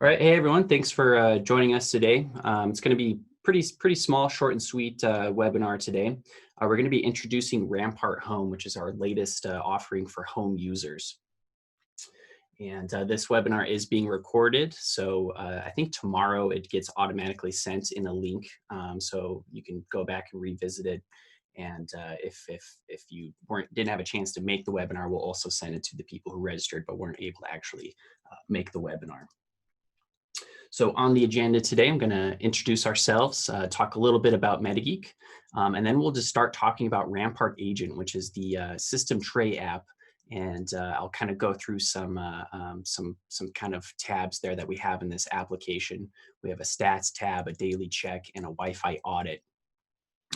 All right, hey everyone, thanks for joining us today. It's going to be pretty small, short and sweet webinar today. We're going to be introducing Rampart Home, which is our latest offering for home users. And this webinar is being recorded, so I think tomorrow it gets automatically sent in a link, so you can go back and revisit it. And if you didn't have a chance to make the webinar, we'll also send it to the people who registered but weren't able to actually make the webinar. So on the agenda today, I'm going to introduce ourselves, talk a little bit about MetaGeek, and then we'll just start talking about Rampart Agent, which is the system tray app. And I'll kind of go through some kind of tabs there that we have in this application. We have a stats tab, a daily check, and a Wi-Fi audit,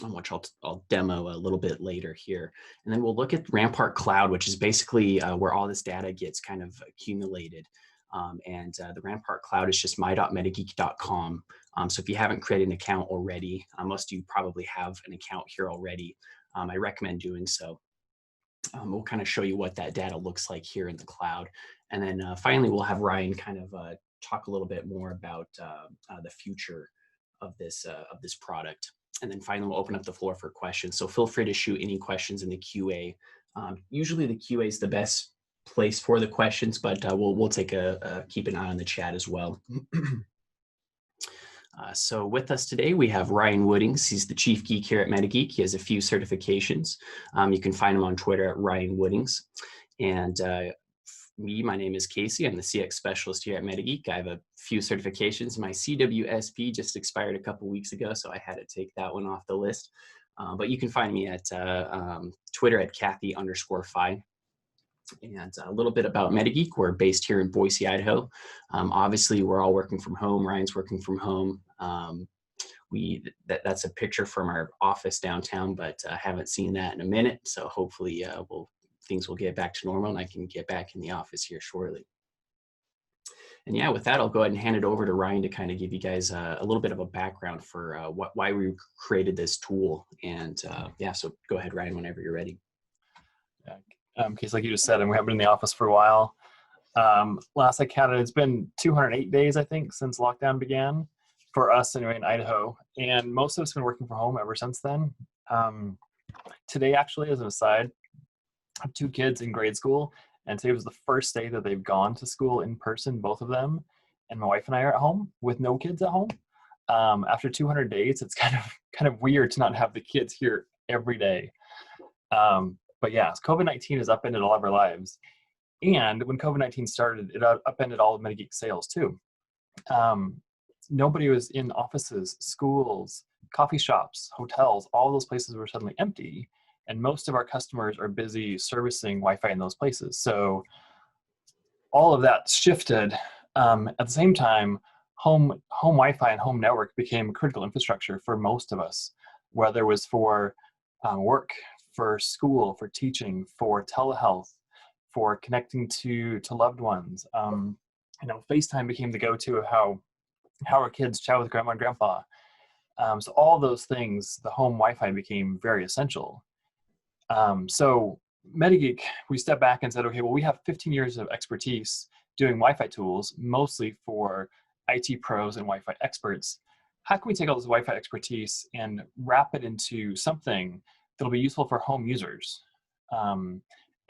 which I'll demo a little bit later here. And then we'll look at Rampart Cloud, which is basically where all this data gets kind of accumulated. The Rampart Cloud is just my.metageek.com. So if you haven't created an account already, most of you probably have an account here already. I recommend doing so. We'll kind of show you what that data looks like here in the cloud. And then finally, we'll have Ryan kind of talk a little bit more about the future of this product. And then finally, we'll open up the floor for questions. So feel free to shoot any questions in the QA. Usually the QA is the best place for the questions, but we'll take keep an eye on the chat as well. So with us today, we have Ryan Woodings. He's the chief geek here at MetaGeek. He has a few certifications. You can find him on Twitter at Ryan Woodings. And my name is Casey. I'm the CX specialist here at MetaGeek. I have a few certifications. My YSpy just expired a couple weeks ago, so I had to take that one off the list. But you can find me at Twitter at Kathy_Fi. And a little bit about MetaGeek. We're based here in Boise, Idaho. Obviously, we're all working from home. Ryan's working from home. That's a picture from our office downtown, but I haven't seen that in a minute. So hopefully things will get back to normal and I can get back in the office here shortly. And yeah, with that, I'll go ahead and hand it over to Ryan to kind of give you guys a little bit of a background for why we created this tool. And yeah, so go ahead, Ryan, whenever you're ready. Case like you just said, and we haven't been in the office for a while. Last I counted, it's been 208 days, I think, since lockdown began for us anyway in Idaho. And most of us have been working from home ever since then. Today, actually, as an aside, I have two kids in grade school, and today was the first day that they've gone to school in person, both of them. And my wife and I are at home with no kids at home. After 200 days, it's kind of weird to not have the kids here every day. But yeah, COVID-19 has upended all of our lives. And when COVID-19 started, it upended all of MetaGeek sales too. Nobody was in offices, schools, coffee shops, hotels, all those places were suddenly empty. And most of our customers are busy servicing Wi-Fi in those places. So all of that shifted. At the same time, home Wi-Fi and home network became critical infrastructure for most of us, whether it was for work, for school, for teaching, for telehealth, for connecting to loved ones. FaceTime became the go-to of how our kids chat with grandma and grandpa. So all those things, the home Wi-Fi became very essential. So MetaGeek, we stepped back and said, okay, well, we have 15 years of expertise doing Wi-Fi tools, mostly for IT pros and Wi-Fi experts. How can we take all this Wi-Fi expertise and wrap it into something that'll be useful for home users, and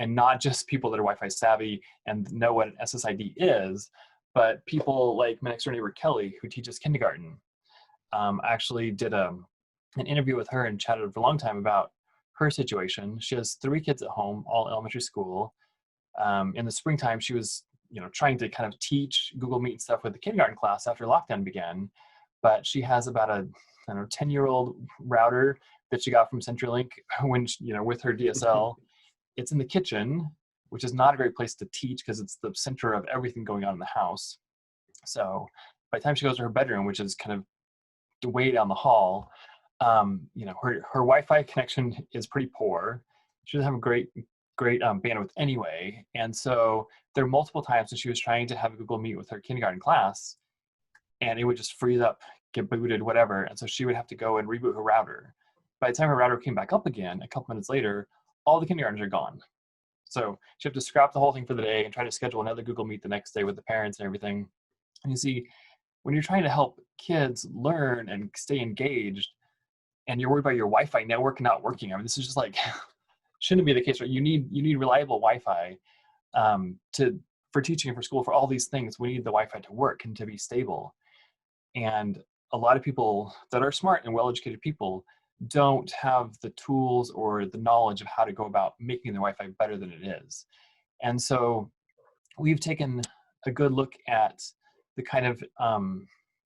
not just people that are Wi-Fi savvy and know what an SSID is, but people like my next door neighbor, Kelly, who teaches kindergarten. I actually did an interview with her and chatted for a long time about her situation. She has 3 kids at home, all elementary school. In the springtime, she was trying to kind of teach Google Meet and stuff with the kindergarten class after lockdown began, but she has about a 10-year-old router that she got from CenturyLink when with her DSL. It's in the kitchen, which is not a great place to teach because it's the center of everything going on in the house. So by the time she goes to her bedroom, which is kind of way down the hall, her Wi-Fi connection is pretty poor. She doesn't have a great bandwidth anyway. And so there are multiple times when she was trying to have a Google Meet with her kindergarten class, and it would just freeze up, get booted, whatever. And so she would have to go and reboot her router. By the time her router came back up again, a couple minutes later, all the kindergartners are gone. So she had to scrap the whole thing for the day and try to schedule another Google Meet the next day with the parents and everything. And you see, when you're trying to help kids learn and stay engaged, and you're worried about your Wi-Fi network not working, I mean, this is just like shouldn't be the case, right? You need reliable Wi-Fi for teaching and for school, for all these things. We need the Wi-Fi to work and to be stable. And a lot of people that are smart and well-educated people don't have the tools or the knowledge of how to go about making the Wi-Fi better than it is. And so we've taken a good look at the kind of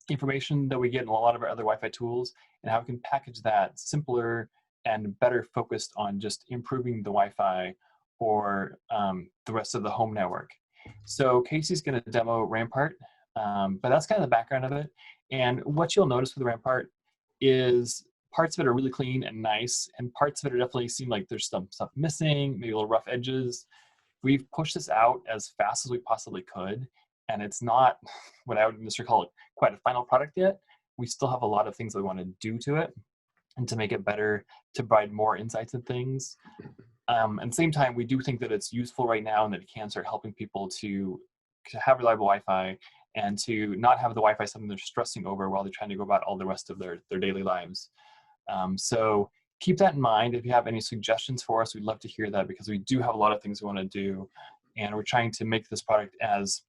information that we get in a lot of our other Wi-Fi tools and how we can package that simpler and better focused on just improving the Wi-Fi for the rest of the home network. So Casey's going to demo Rampart, but that's kind of the background of it. And what you'll notice with Rampart is parts of it are really clean and nice, and parts of it are definitely seem like there's some stuff missing, maybe little rough edges. We've pushed this out as fast as we possibly could, and it's not what I would necessarily call it quite a final product yet. We still have a lot of things that we want to do to it and to make it better, to provide more insights and things. At the same time, we do think that it's useful right now and that it can start helping people to have reliable Wi-Fi and to not have the Wi-Fi something they're stressing over while they're trying to go about all the rest of their daily lives. So keep that in mind. If you have any suggestions for us, we'd love to hear that, because we do have a lot of things we want to do, and we're trying to make this product as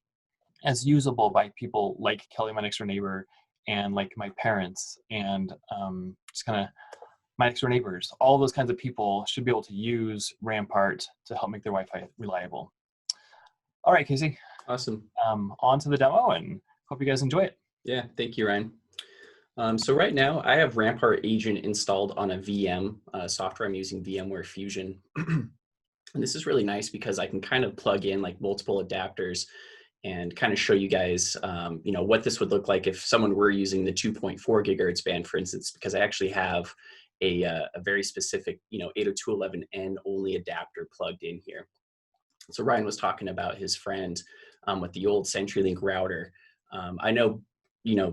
usable by people like Kelly, my next door neighbor, and like my parents, and just kind of my next door neighbors. All those kinds of people should be able to use Rampart to help make their Wi-Fi reliable. All right, Casey. Awesome. On to the demo, and hope you guys enjoy it. Yeah, thank you, Ryan. So right now I have Rampart Agent installed on a VM software. I'm using VMware Fusion. And this is really nice because I can kind of plug in like multiple adapters and kind of show you guys, what this would look like if someone were using the 2.4 gigahertz band, for instance, because I actually have a very specific, 802.11n only adapter plugged in here. So Ryan was talking about his friend with the old CenturyLink router. I know,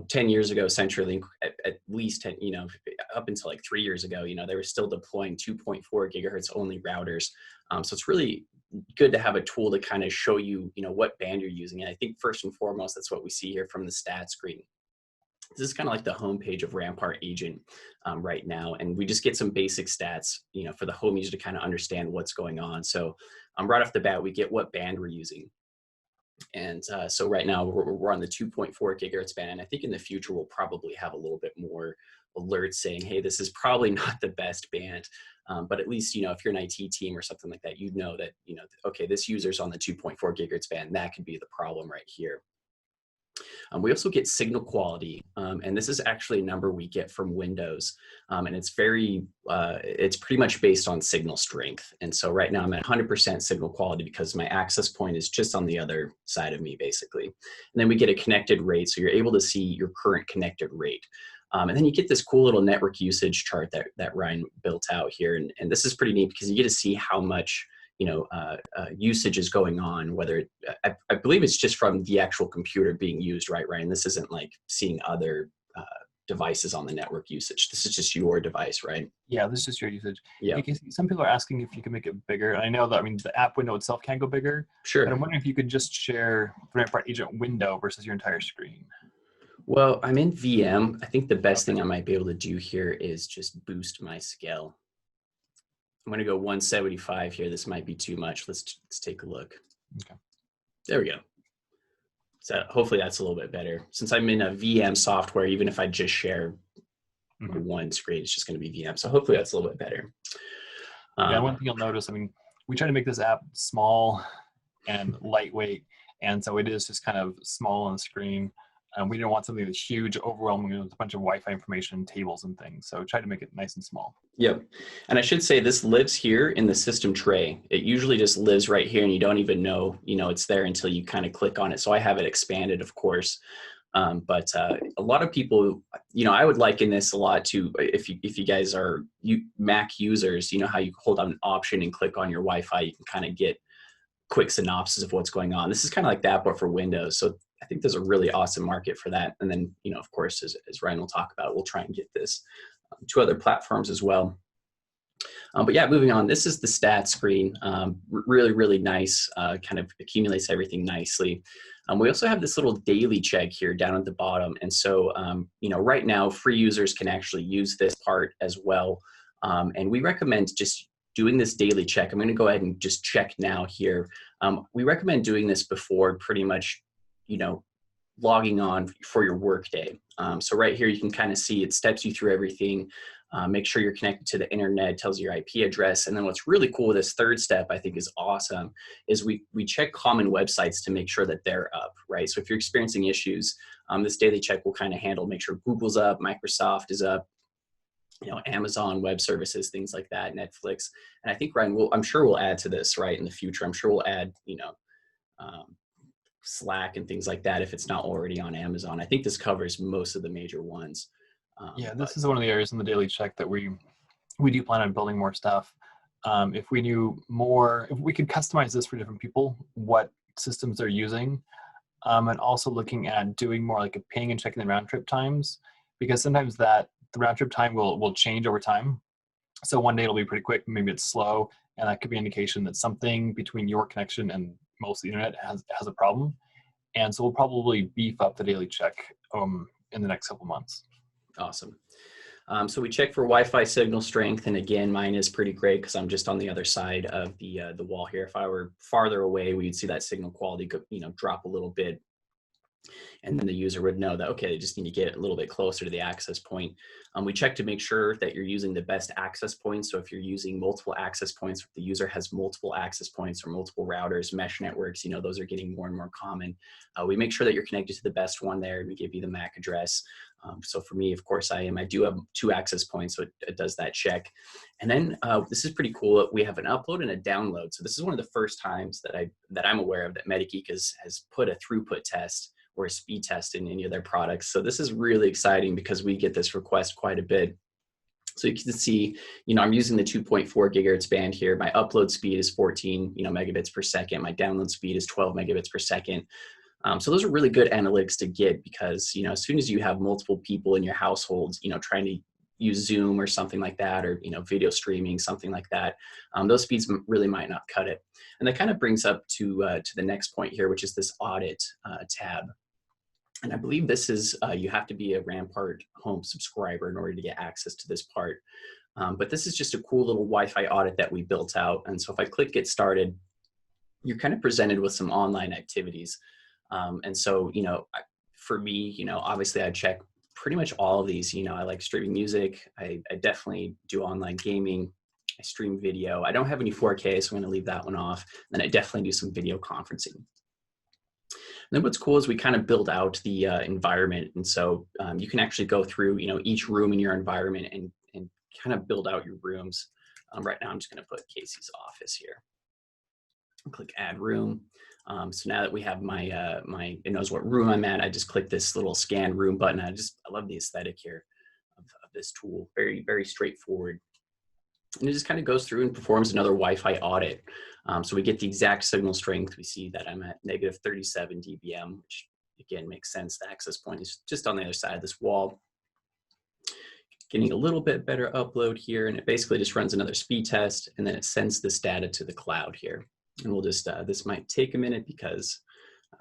10 years ago, CenturyLink, at least 10, up until like 3 years ago, they were still deploying 2.4 gigahertz only routers. So it's really good to have a tool to kind of show you, what band you're using. And I think first and foremost, that's what we see here from the stat screen. This is kind of like the homepage of Rampart Agent right now. And we just get some basic stats, for the home user to kind of understand what's going on. So right off the bat, we get what band we're using. And so right now we're on the 2.4 gigahertz band. And I think in the future, we'll probably have a little bit more alerts saying, hey, this is probably not the best band. But at least, if you're an IT team or something like that, you'd know that, okay, this user's on the 2.4 gigahertz band. That could be the problem right here. We also get signal quality, and this is actually a number we get from Windows, and it's pretty much based on signal strength. And so right now I'm at 100% signal quality because my access point is just on the other side of me, basically. And then we get a connected rate, so you're able to see your current connected rate. And then you get this cool little network usage chart that Ryan built out here, and this is pretty neat because you get to see how much usage is going on, whether I believe it's just from the actual computer being used, right, Ryan? This isn't like seeing other devices on the network usage. This is just your device, right? Yeah, this is just your usage. Yeah. Some people are asking if you can make it bigger. And I know that, the app window itself can go bigger. Sure. But I'm wondering if you could just share the Rampart Agent window versus your entire screen. Well, I'm in VM. I think the best thing I might be able to do here is just boost my scale. I'm going to go 175 here. This might be too much. Let's take a look. Okay. There we go. So hopefully that's a little bit better. Since I'm in a VM software, even if I just share one screen, it's just going to be VM. So hopefully that's a little bit better. Yeah, one thing you'll notice, we try to make this app small and lightweight. And so it is just kind of small on the screen. We didn't want something that's huge, overwhelming with a bunch of Wi-Fi information, tables and things. So try to make it nice and small. Yep. And I should say this lives here in the system tray. It usually just lives right here and you don't even know, it's there until you kind of click on it. So I have it expanded, of course. But a lot of people, I would liken this a lot to if you guys are Mac users, how you hold on an option and click on your Wi-Fi, you can kind of get quick synopsis of what's going on. This is kind of like that, but for Windows. So I think there's a really awesome market for that. And then, of course, as Ryan will talk about, we'll try and get this to other platforms as well. But yeah, moving on, this is the stats screen. Really, really nice, kind of accumulates everything nicely. We also have this little daily check here down at the bottom. And so, right now, free users can actually use this part as well. And we recommend just doing this daily check. I'm going to go ahead and just check now here. We recommend doing this before pretty much, logging on for your workday. So right here, you can kind of see it steps you through everything. Make sure you're connected to the internet, tells you your IP address. And then what's really cool, this third step I think is awesome, is we check common websites to make sure that they're up, right? So if you're experiencing issues, this daily check will kind of handle, make sure Google's up, Microsoft is up, Amazon Web Services, things like that, Netflix. And I think, Ryan, I'm sure we'll add to this, right, in the future. I'm sure we'll add, Slack and things like that if it's not already on Amazon. I think this covers most of the major ones. Yeah, this is one of the areas in the daily check that we do plan on building more stuff. If we knew more, if we could customize this for different people, what systems they're using, and also looking at doing more like a ping and checking the round trip times, because sometimes the round trip time will change over time. So one day it'll be pretty quick, maybe it's slow, and that could be an indication that something between your connection and most of the internet has a problem. And so we'll probably beef up the daily check in the next couple months. Awesome. So we check for Wi-Fi signal strength, and again, mine is pretty great because I'm just on the other side of the wall here. If I were farther away, we'd see that signal quality drop a little bit, and then the user would know that, okay, they just need to get a little bit closer to the access point. We check to make sure that you're using the best access points. So if you're using multiple access points, if the user has multiple access points or multiple routers, mesh networks, those are getting more and more common. We make sure that you're connected to the best one there. We give you the MAC address. So for me, of course, I do have 2 access points, so it does that check. And then this is pretty cool. We have an upload and a download. So this is one of the first times that I'm aware of that MetaGeek has put a throughput test or a speed test in any of their products. So this is really exciting because we get this request quite a bit. So you can see, I'm using the 2.4 gigahertz band here. My upload speed is 14, megabits per second. My download speed is 12 megabits per second. So those are really good analytics to get because, as soon as you have multiple people in your household, trying to use Zoom or something like that, or, video streaming, something like that, those speeds really might not cut it. And that kind of brings up to the next point here, which is this audit tab. And I believe this is, you have to be a Rampart Home subscriber in order to get access to this part. But this is just a cool little Wi-Fi audit that we built out. And so if I click get started, you're kind of presented with some online activities. And so, for me, obviously I check pretty much all of these. I like streaming music. I definitely do online gaming. I stream video. I don't have any 4K, so I'm going to leave that one off. And I definitely do some video conferencing. And then what's cool is we kind of build out the environment. And so you can actually go through, each room in your environment and kind of build out your rooms. Right now, I'm just going to put Casey's office here. Click add room. So now that we have it knows what room I'm at, I just click this little scan room button. I love the aesthetic here of this tool. Very, very straightforward. And it just kind of goes through and performs another Wi-Fi audit. So we get the exact signal strength. We see that I'm at negative 37 dBm, which again makes sense. The access point is just on the other side of this wall. Getting a little bit better upload here, and it basically just runs another speed test, and then it sends this data to the cloud here. And we'll just, this might take a minute because,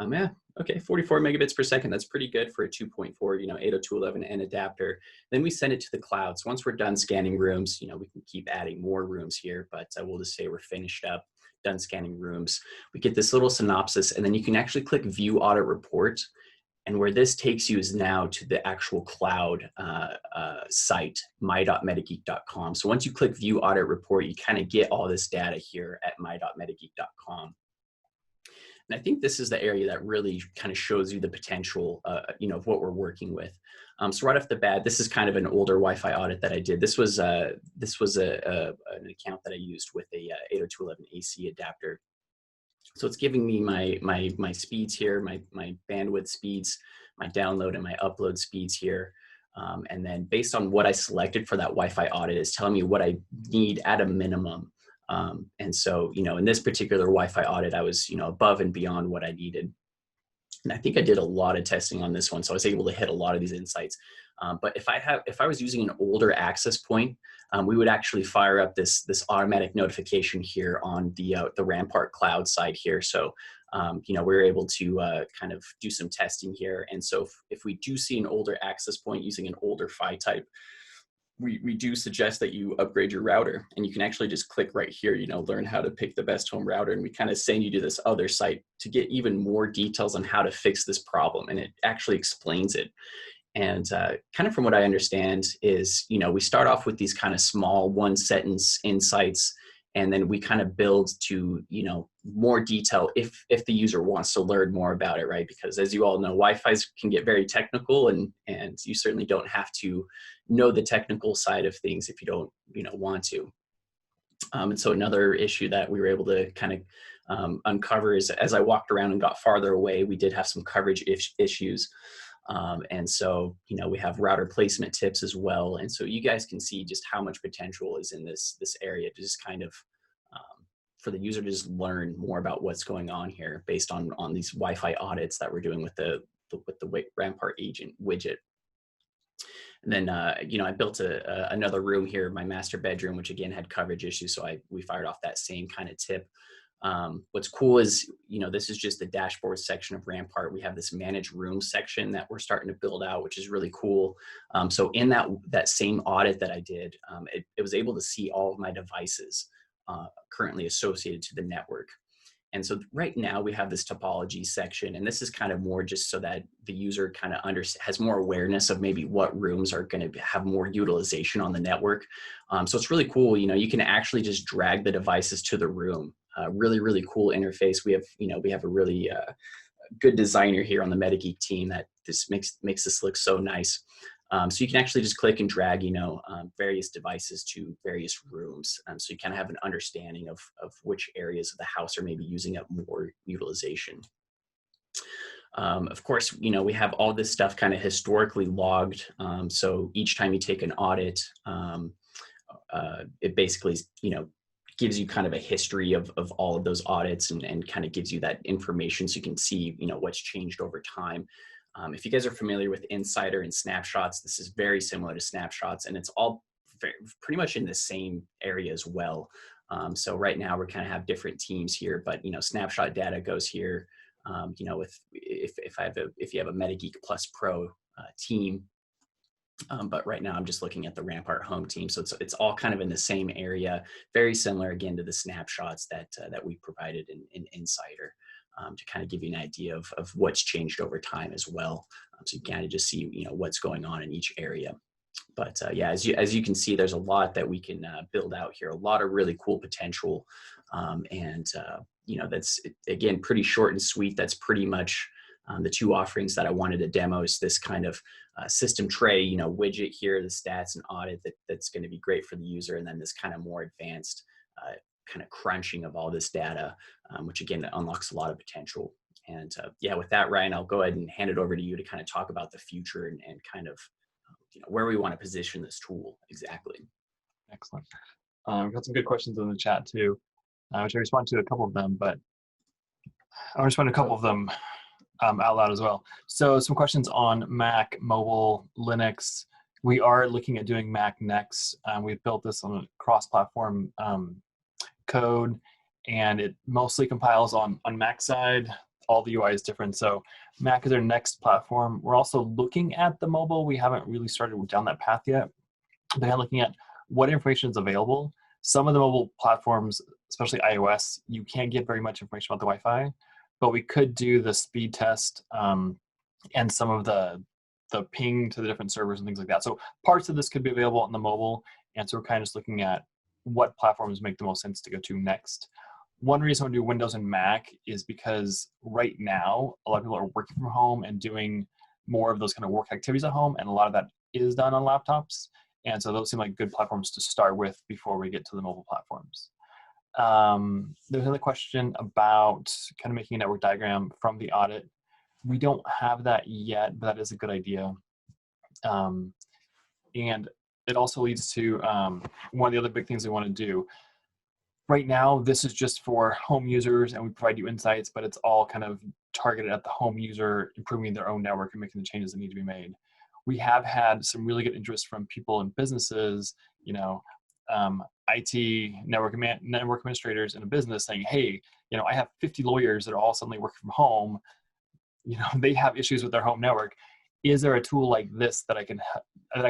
okay, 44 megabits per second. That's pretty good for a 2.4, 802.11n adapter. Then we send it to the cloud. So once we're done scanning rooms, we can keep adding more rooms here, but we'll just say we're finished up, done scanning rooms. We get this little synopsis, and then you can actually click View Audit Report. And where this takes you is now to the actual cloud site, my.metageek.com. So once you click View Audit Report, you kind of get all this data here at my.metageek.com. And I think this is the area that really kind of shows you the potential, of what we're working with. So right off the bat, this is kind of an older Wi-Fi audit that I did. This was an account that I used with a 802.11ac adapter. So it's giving me my speeds here, my bandwidth speeds, my download and my upload speeds here. And then based on what I selected for that Wi-Fi audit, is telling me what I need at a minimum. And so, in this particular Wi-Fi audit, I was, above and beyond what I needed. And I think I did a lot of testing on this one, so I was able to hit a lot of these insights. But if I was using an older access point, we would actually fire up this automatic notification here on the Rampart cloud side here. So we were able to kind of do some testing here. And so if we do see an older access point using an older PHY type, we do suggest that you upgrade your router, and you can actually just click right here, learn how to pick the best home router. And we kind of send you to this other site to get even more details on how to fix this problem. And it actually explains it. And kind of from what I understand is, we start off with these kind of small one sentence insights, and then we kind of build to, more detail if the user wants to learn more about it, right? Because as you all know, Wi-Fi's can get very technical, and you certainly don't have to know the technical side of things if you don't, want to. And so another issue that we were able to kind of uncover is, as I walked around and got farther away, we did have some coverage issues. And so, we have router placement tips as well. And so you guys can see just how much potential is in this area to just kind of, for the user to just learn more about what's going on here based on these Wi-Fi audits that we're doing with the Rampart agent widget. And then, I built another room here, my master bedroom, which again had coverage issues. So we fired off that same kind of tip. What's cool is, this is just the dashboard section of Rampart. We have this manage room section that we're starting to build out, which is really cool. So in that same audit that I did, it was able to see all of my devices currently associated to the network. And so right now we have this topology section, and this is kind of more just so that the user kind of has more awareness of maybe what rooms are going to have more utilization on the network. So it's really cool. You can actually just drag the devices to the room. Really, really cool interface. We have a really good designer here on the MetaGeek team that just makes this look so nice. So you can actually just click and drag, various devices to various rooms. So you kind of have an understanding of which areas of the house are maybe using up more utilization. Of course, we have all this stuff kind of historically logged. So each time you take an audit, it basically, gives you kind of a history of all of those audits and kind of gives you that information so you can see, what's changed over time. If you guys are familiar with Insider and Snapshots, this is very similar to Snapshots, and it's all pretty much in the same area as well. So right now we kind of have different teams here, but Snapshot data goes here. If you have a MetaGeek Plus Pro team, but right now I'm just looking at the Rampart Home team, so it's all kind of in the same area, very similar again to the snapshots that we provided in Insider. To kind of give you an idea of what's changed over time as well. So you kind of just see, what's going on in each area. But yeah, as you can see, there's a lot that we can build out here, a lot of really cool potential. That's, again, pretty short and sweet. That's pretty much the two offerings that I wanted to demo is this kind of system tray, widget here, the stats and audit that's going to be great for the user. And then this kind of more advanced kind of crunching of all this data, which again unlocks a lot of potential. And yeah, with that, Ryan, I'll go ahead and hand it over to you to kind of talk about the future and kind of where we want to position this tool exactly. Excellent. We've got some good questions in the chat too, which I respond to a couple of them, but I'll respond to a couple of them out loud as well. So some questions on Mac, mobile, Linux. We are looking at doing Mac next. We've built this on a cross-platform code, and it mostly compiles on Mac side. All the UI is different. So Mac is our next platform. We're also looking at the mobile. We haven't really started down that path yet. But I'm looking at what information is available. Some of the mobile platforms, especially iOS, you can't get very much information about the Wi-Fi, but we could do the speed test and some of the ping to the different servers and things like that. So parts of this could be available on the mobile. And so we're kind of just looking at what platforms make the most sense to go to next. One reason we do Windows and Mac is because right now, a lot of people are working from home and doing more of those kind of work activities at home, and a lot of that is done on laptops. And so those seem like good platforms to start with before we get to the mobile platforms. There's another question about kind of making a network diagram from the audit. We don't have that yet, but that is a good idea. And it also leads to one of the other big things we want to do. Right now, this is just for home users, and we provide you insights, but it's all kind of targeted at the home user, improving their own network and making the changes that need to be made. We have had some really good interest from people in businesses, IT network administrators in a business saying, hey, I have 50 lawyers that are all suddenly working from home. They have issues with their home network. Is there a tool like this that I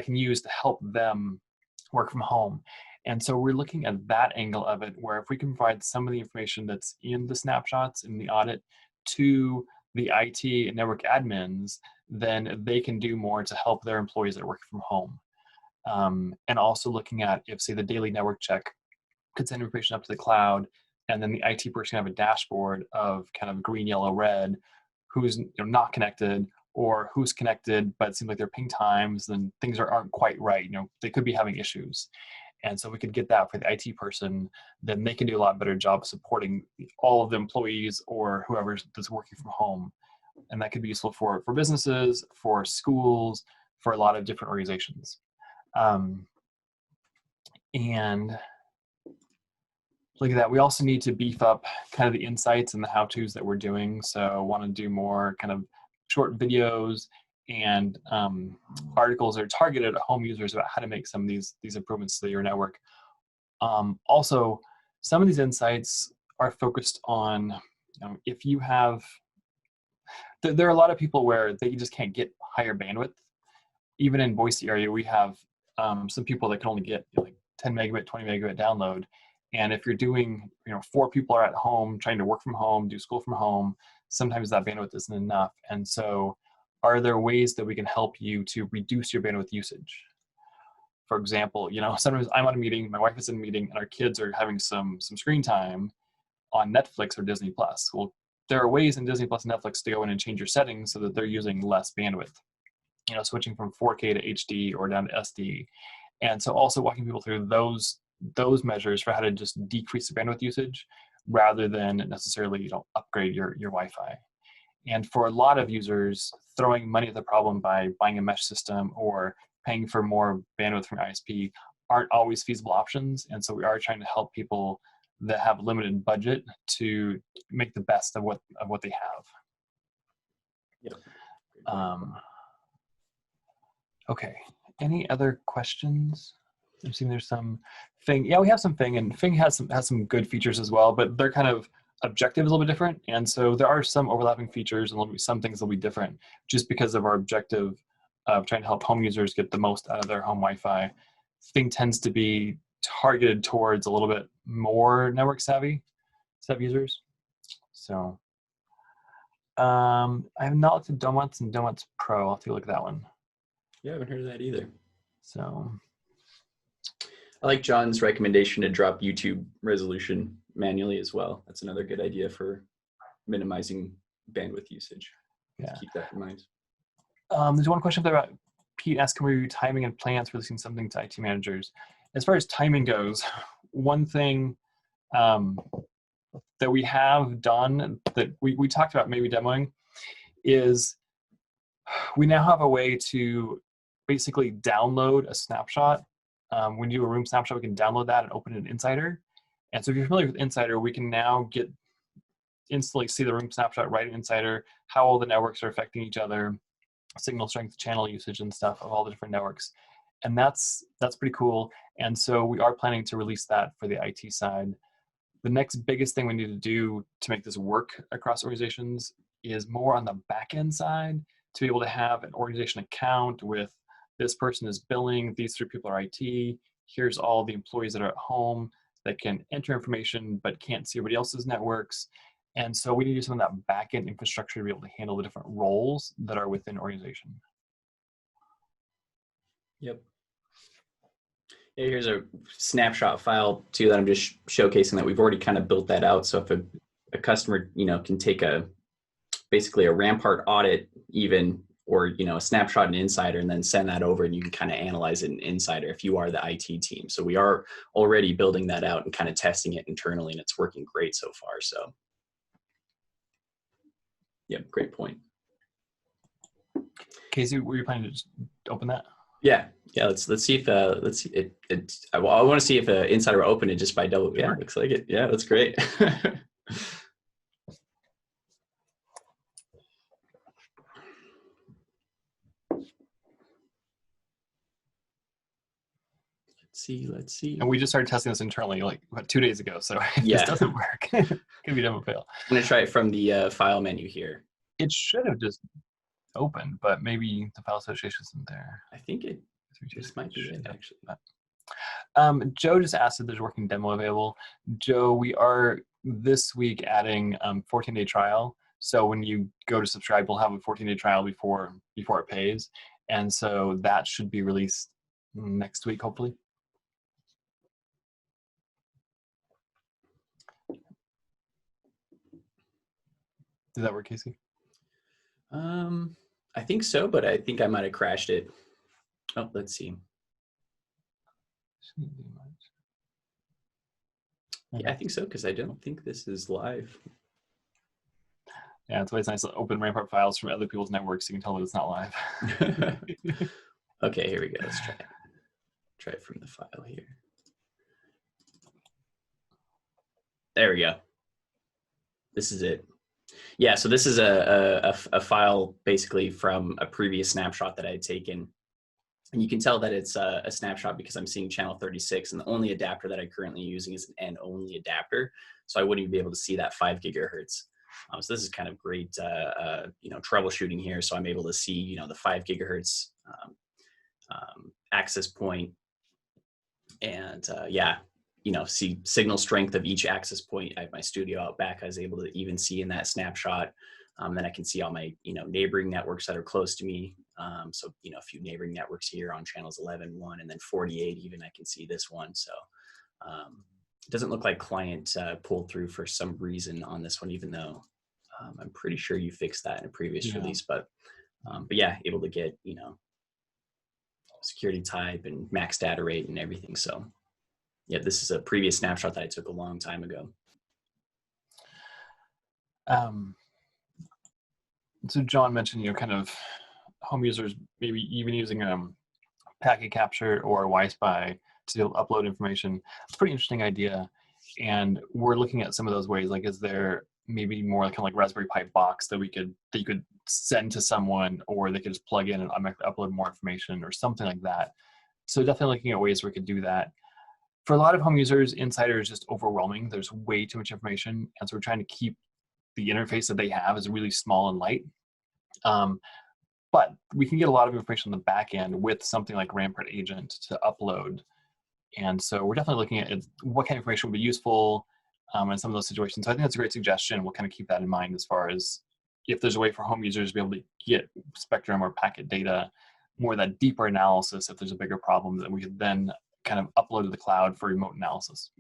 can use to help them work from home? And so we're looking at that angle of it, where if we can provide some of the information that's in the snapshots in the audit to the IT and network admins, then they can do more to help their employees that are working from home. And also looking at if, say, the daily network check could send information up to the cloud, and then the IT person have a dashboard of kind of green, yellow, red, who's not connected, or who's connected, but it seems like their ping times and things aren't quite right. They could be having issues. And so we could get that for the IT person, then they can do a lot better job supporting all of the employees or whoever that's working from home. And that could be useful for businesses, for schools, for a lot of different organizations. And look at that. We also need to beef up kind of the insights and the how-tos that we're doing. So I want to do more kind of short videos and articles that are targeted at home users about how to make some of these improvements to your network. Also, some of these insights are focused on, if you have, there are a lot of people where they just can't get higher bandwidth. Even in Boise area, we have some people that can only get like 10 megabit, 20 megabit download. And if you're doing, 4 people are at home trying to work from home, do school from home, sometimes that bandwidth isn't enough. And so are there ways that we can help you to reduce your bandwidth usage? For example, sometimes I'm on a meeting, my wife is in a meeting, and our kids are having some screen time on Netflix or Disney Plus. Well, there are ways in Disney Plus and Netflix to go in and change your settings so that they're using less bandwidth, switching from 4K to HD or down to SD. And so also walking people through those measures for how to just decrease the bandwidth usage rather than necessarily, upgrade your Wi-Fi. And for a lot of users, throwing money at the problem by buying a mesh system or paying for more bandwidth from YSpy aren't always feasible options. And so we are trying to help people that have limited budget to make the best of what they have. Yep. Okay. Any other questions? I'm seeing there's some Fing. Yeah, we have some Fing, and Fing has some good features as well, but they're kind of objective is a little bit different. And so there are some overlapping features, and there'll be some things that'll be different just because of our objective of trying to help home users get the most out of their home Wi-Fi. Fing tends to be targeted towards a little bit more network savvy users. So I have not looked at Donuts and Donuts Pro. I'll have to look at that one. Yeah, I haven't heard of that either. So I like John's recommendation to drop YouTube resolution manually as well. That's another good idea for minimizing bandwidth usage. Yeah. Keep that in mind. There's one question there about Pete asking, can we review timing and plans for releasing something to IT managers? As far as timing goes, one thing that we have done that we talked about maybe demoing is we now have a way to basically download a snapshot. When you do a room snapshot, we can download that and open it in Insider. And so if you're familiar with Insider, we can now instantly see the room snapshot right in Insider, how all the networks are affecting each other, signal strength, channel usage, and stuff of all the different networks. And that's pretty cool. And so we are planning to release that for the IT side. The next biggest thing we need to do to make this work across organizations is more on the back-end side, to be able to have an organization account with this person is billing, these 3 people are IT, here's all the employees that are at home that can enter information but can't see everybody else's networks. And so we need to do some of that back-end infrastructure to be able to handle the different roles that are within organization. Yep. Yeah, here's a snapshot file too that I'm just showcasing that we've already kind of built that out. So if a customer, can take basically a Rampart audit even, or, a snapshot in Insider and then send that over, and you can kind of analyze it in Insider if you are the IT team. So we are already building that out and kind of testing it internally, and it's working great so far. So yep, great point. Casey, were you planning to just open that? Yeah. Let's see if let's see it. I want to see if Insider will open it just by double. Yeah, looks like it. Yeah, that's great. Let's see. And we just started testing this internally like about 2 days ago. So if Yeah. this doesn't work, it could be done with fail. I'm going to try it from the file menu here. It should have just opened, but maybe the file association isn't there. I think this might be it, actually. Joe just asked if there's a working demo available. Joe, we are this week adding 14-day trial. So when you go to subscribe, we'll have a 14-day trial before it pays. And so that should be released next week, hopefully. Does that work, Casey? I think so, but I think I might have crashed it. Oh, let's see. Yeah, I think so, because I don't think this is live. Yeah, it's always nice to open Rampart files from other people's networks so you can tell that it's not live. Okay, here we go. Let's try it. Try it from the file here. There we go. This is it. Yeah, so this is a file basically from a previous snapshot that I had taken. And you can tell that it's a snapshot because I'm seeing channel 36, and the only adapter that I'm currently using is an N-only adapter. So I wouldn't even be able to see that 5 gigahertz. So this is kind of great, troubleshooting here. So I'm able to see, the 5 gigahertz access point, and see signal strength of each access point. I have my studio out back. I was able to even see in that snapshot. Then I can see all my, neighboring networks that are close to me. So, a few neighboring networks here on channels 11, 1, and then 48 even, I can see this one. So it doesn't look like client pulled through for some reason on this one, even though I'm pretty sure you fixed that in a previous release. But yeah, able to get, security type and max data rate and everything. So yeah, this is a previous snapshot that I took a long time ago. So John mentioned, kind of home users maybe even using packet capture or YSpy to be able to upload information. It's a pretty interesting idea. And we're looking at some of those ways. Like, is there maybe more kind of like Raspberry Pi box that you could send to someone, or they could just plug in and upload more information or something like that. So definitely looking at ways where we could do that. For a lot of home users, Insider is just overwhelming. There's way too much information. And so we're trying to keep the interface that they have is really small and light. But we can get a lot of information on the back end with something like Rampart Agent to upload. And so we're definitely looking at what kind of information would be useful in some of those situations. So I think that's a great suggestion. We'll kind of keep that in mind as far as if there's a way for home users to be able to get spectrum or packet data, more of that deeper analysis, if there's a bigger problem, that we could then kind of upload to the cloud for remote analysis.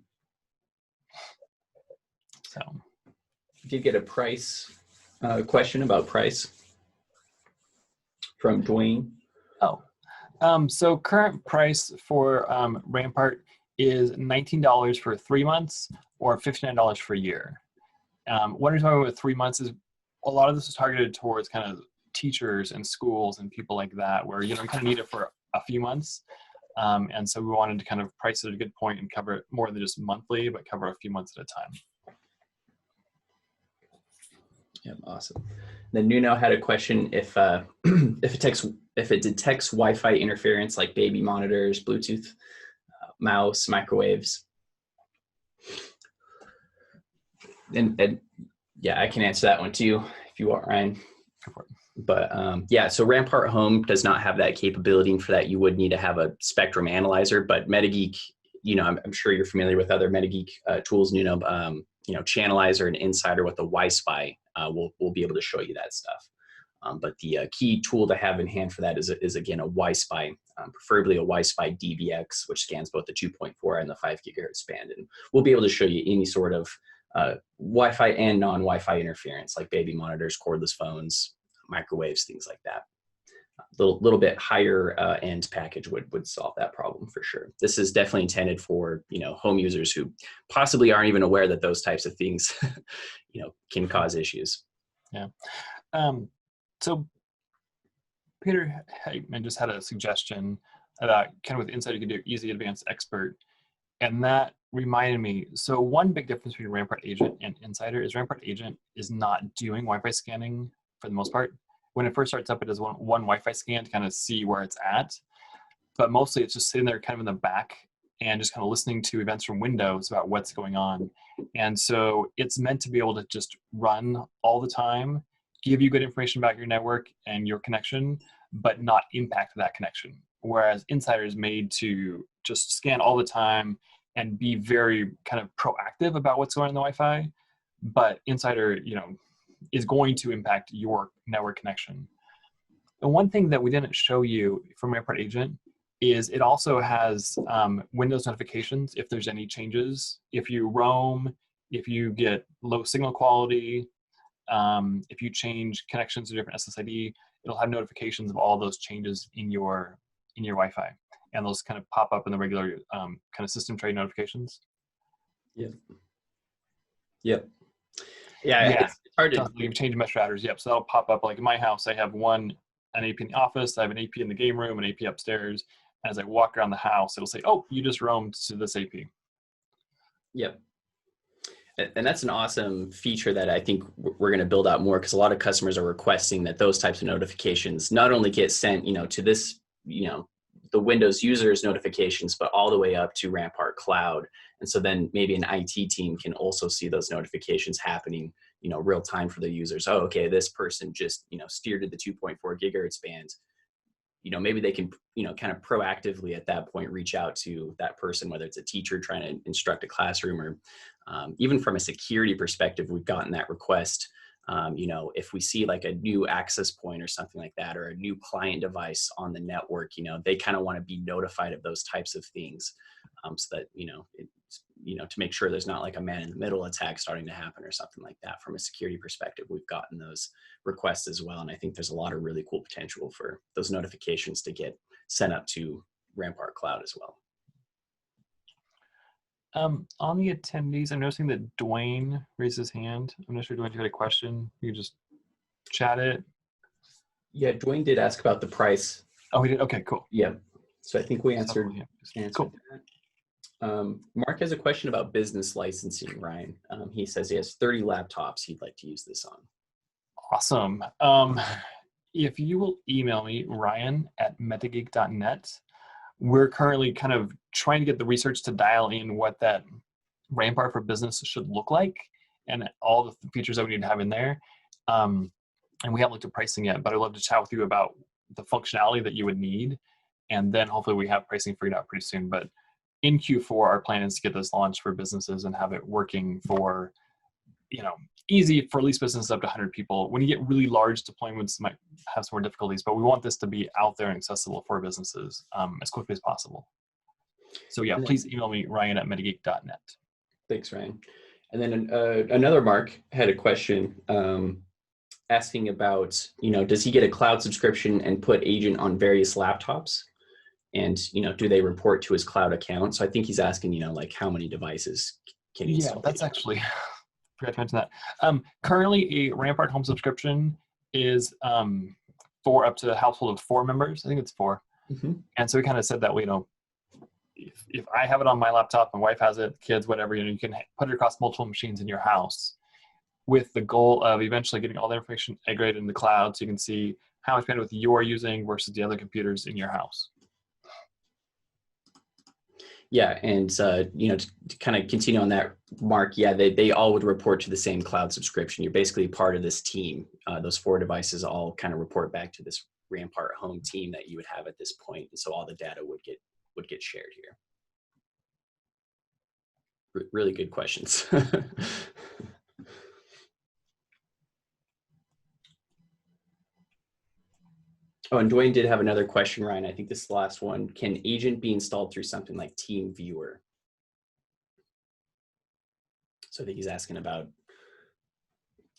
So did get a price question about price from Dwayne. So current price for Rampart is $19 for 3 months or $59 for a year. What I'm talking about with 3 months is a lot of this is targeted towards kind of teachers and schools and people like that, where you kind of need it for a few months. And so we wanted to kind of price it at a good point and cover it more than just monthly, but cover a few months at a time. Yeah, awesome. Then Nuno had a question if it detects Wi-Fi interference like baby monitors, Bluetooth, mouse, microwaves. And yeah, I can answer that one too if you want, Ryan. Go for it. But yeah, so Rampart Home does not have that capability, and for that you would need to have a spectrum analyzer. But MetaGeek, I'm sure you're familiar with other MetaGeek tools, Channelizer and Insider with the YSpy will be able to show you that stuff. But the key tool to have in hand for that is again a YSpy, preferably a YSpy DBX, which scans both the 2.4 and the 5 gigahertz band, and we'll be able to show you any sort of Wi-Fi and non-Wi-Fi interference, like baby monitors, cordless phones, microwaves, things like that. A little bit higher end package would solve that problem for sure. This is definitely intended for home users who possibly aren't even aware that those types of things can cause issues. Yeah. So Peter Hagman just had a suggestion about kind of with Insider you could do Easy Advanced Expert, and that reminded me. So one big difference between Rampart Agent and Insider is Rampart Agent is not doing Wi-Fi scanning for the most part. When it first starts up, it does one Wi-Fi scan to kind of see where it's at, but mostly it's just sitting there kind of in the back and just kind of listening to events from Windows about what's going on. And so it's meant to be able to just run all the time, give you good information about your network and your connection, but not impact that connection. Whereas Insider is made to just scan all the time and be very kind of proactive about what's going on in the Wi-Fi. But Insider, is going to impact your network connection. And one thing that we didn't show you from Rampart Agent is it also has Windows notifications if there's any changes. If you roam, if you get low signal quality, if you change connections to different SSID, it'll have notifications of all those changes in your Wi-Fi, and those kind of pop up in the regular kind of system tray notifications. Yep. Yep. Yeah. Yeah. It's hard to. You change mesh routers. Yep. So that'll pop up. Like in my house, I have an AP in the office, I have an AP in the game room, an AP upstairs. And as I walk around the house, it'll say, "Oh, you just roamed to this AP." Yep. And that's an awesome feature that I think we're going to build out more, because a lot of customers are requesting that those types of notifications not only get sent, to this, the Windows users notifications, but all the way up to Rampart Cloud. And so then maybe an IT team can also see those notifications happening, real time for the users. Oh, okay, this person just, steered to the 2.4 gigahertz band. Maybe they can, kind of proactively at that point reach out to that person, whether it's a teacher trying to instruct a classroom, or even from a security perspective, we've gotten that request. If we see like a new access point or something like that, or a new client device on the network, they kind of want to be notified of those types of things, so that, to make sure there's not like a man in the middle attack starting to happen or something like that. From a security perspective, we've gotten those requests as well. And I think there's a lot of really cool potential for those notifications to get sent up to Rampart Cloud as well. On the attendees, I'm noticing that Dwayne raised his hand. I'm not sure, Dwayne, if you had a question. You can just chat it. Yeah, Dwayne did ask about the price. Oh, he did? Okay, cool. Yeah. So I think we answered, Cool. that. Mark has a question about business licensing, Ryan. He says he has 30 laptops he'd like to use this on. Awesome. If you will email me, ryan@metageek.net, we're currently kind of trying to get the research to dial in what that Rampart for Business should look like and all the features that we need to have in there. And we haven't looked at pricing yet, but I'd love to chat with you about the functionality that you would need. And then hopefully we have pricing figured out pretty soon. But in Q4, our plan is to get this launched for businesses and have it working for, easy for at least businesses up to 100 people. When you get really large deployments, might have some more difficulties, but we want this to be out there and accessible for businesses as quickly as possible. So yeah, please email me, ryan@metageek.net. Thanks, Ryan. And then another Mark had a question asking about, does he get a cloud subscription and put Agent on various laptops? And, do they report to his cloud account? So I think he's asking, like how many devices can he install? Yeah, that's actually, forgot to mention that. Currently, a Rampart Home subscription is for up to a household of 4 members. I think it's 4. Mm-hmm. And so we kind of said that, if I have it on my laptop, my wife has it, kids, whatever, you can put it across multiple machines in your house, with the goal of eventually getting all the information aggregated in the cloud so you can see how much bandwidth you're using versus the other computers in your house. Yeah, and to kind of continue on that, Mark, yeah, they all would report to the same cloud subscription. You're basically part of this team. Those 4 devices all kind of report back to this Rampart Home team that you would have at this point, and so all the data would get shared here. Really good questions. Oh, and Dwayne did have another question, Ryan. I think this is the last one. Can Agent be installed through something like TeamViewer? So I think he's asking about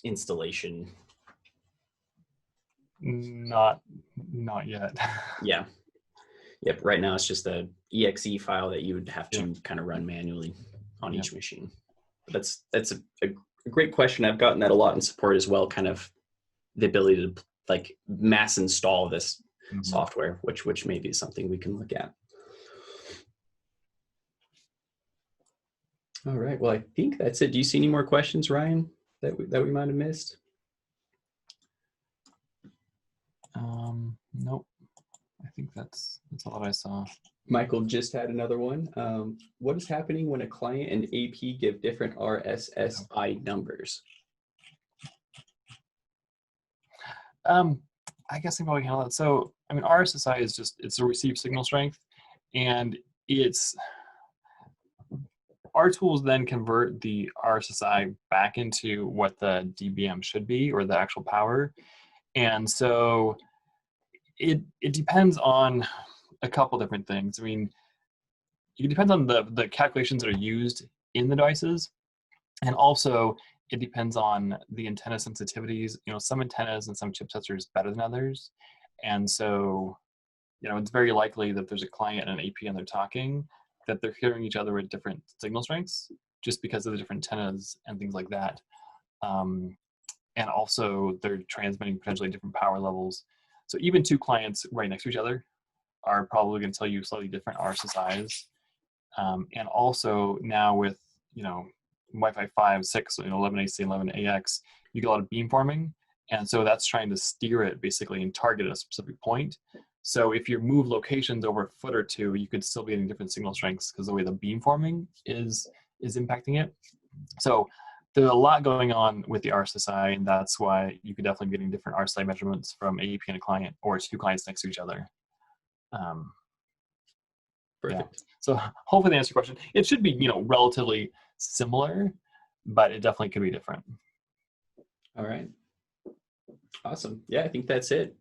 installation. Not yet. Yeah. Yep. Right now it's just a exe file that you would have to kind of run manually on each machine. But that's a great question. I've gotten that a lot in support as well. Kind of the ability to like mass install this software, which may be something we can look at. All right. Well, I think that's it. Do you see any more questions, Ryan, that we might have missed? Nope. I think that's all that I saw. Michael just had another one. What is happening when a client and AP give different RSSI numbers? I guess I can probably handle that. So, I mean, RSSI is just, it's a receive signal strength, and our tools then convert the RSSI back into what the dBm should be, or the actual power. And so it depends on a couple different things. I mean, it depends on the calculations that are used in the devices, and also it depends on the antenna sensitivities. You know, some antennas and some chipsets are just better than others. And so, you know, it's very likely that there's a client and an AP and they're talking, that they're hearing each other at different signal strengths just because of the different antennas and things like that. And also they're transmitting potentially different power levels. So even two clients right next to each other are probably going to tell you slightly different RSSIs. And also now with, you know, Wi-Fi 5, 6, 11AC, 11AX, you get a lot of beamforming. And so that's trying to steer it basically and target a specific point. So if you move locations over a foot or two, you could still be getting different signal strengths because the way the beamforming is impacting it. So there's a lot going on with the RSSI, and that's why you could definitely be getting different RSSI measurements from AP and a client, or two clients next to each other. Perfect. Yeah. So hopefully that answers your question. It should be, you know, relatively similar, but it definitely could be different. All right. Awesome. Yeah, I think that's it.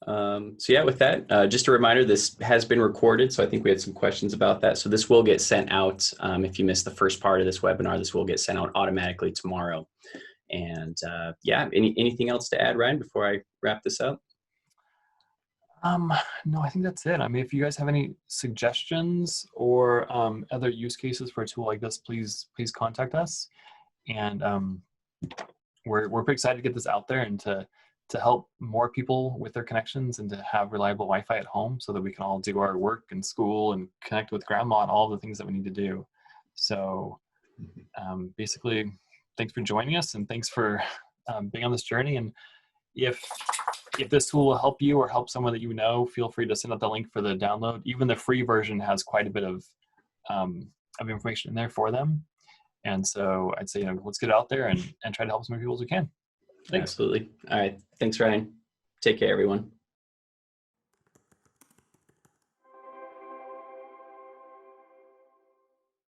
So yeah, with that, just a reminder, this has been recorded. So I think we had some questions about that. So this will get sent out. If you missed the first part of this webinar, this will get sent out automatically tomorrow. And yeah, anything else to add, Ryan, before I wrap this up? No, I think that's it. I mean, if you guys have any suggestions or other use cases for a tool like this, please contact us. And we're pretty excited to get this out there and to help more people with their connections and to have reliable Wi-Fi at home so that we can all do our work and school and connect with grandma and all the things that we need to do. So basically, thanks for joining us, and thanks for being on this journey. And if this tool will help you or help someone that you know, feel free to send out the link for the download. Even the free version has quite a bit of information in there for them. And so I'd say, you know, let's get it out there and try to help as many people as we can. Thanks. Absolutely. All right. Thanks, Ryan. Take care, everyone.